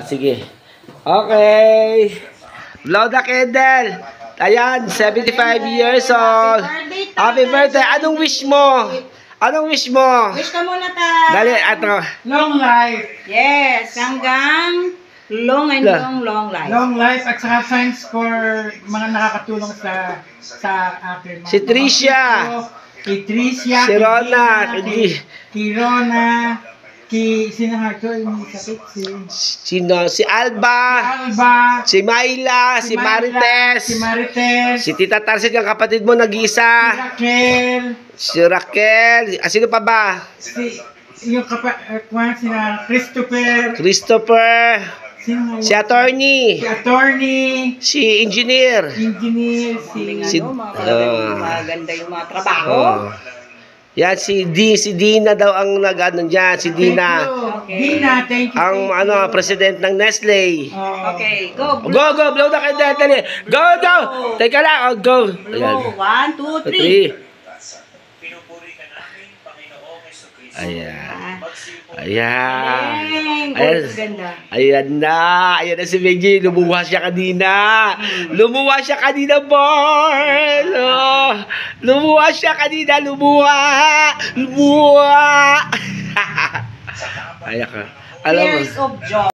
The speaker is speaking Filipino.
Sige. Okay. Blow the candle. Ayan, 75 years old. Happy birthday. Anong wish mo? Anong wish mo? Wish ka muna ta. Dali, ato. Long life. Yes, hanggang long and long life. Long life at saka thanks for mga nakakatulong sa akin. Si Tricia. Kay Tricia. Si Rona. Kay Rona. Sino nga ito? Yung sakit? Sino? Si Alba. Alba. Si Myla. Si Marites. Si Marites. Si Tita Tarsit, yung kapatid mo, nag-iisa. Raquel. Si Raquel. Sino pa ba? Yung sina Christopher. Christopher. Sino nga Si Attorney. Si Attorney. Si Engineer. Engineer. Si maganda yung mga trabaho. Yan, si Dina daw ang nag-ano dyan. Si Dina. Okay. Dina, thank you. Ang president ng Nestle. Okay, go. Go, blow na kayo dali. Go. Teka lang, go. Blow. 1, 2, 3. Ayan. Ayan. Ganda. Ayan na si Benji. Lumuha siya kanina, boy. Lumuha siya kanina, lumuha. Ayan ka. Alam mo. Tears of joy.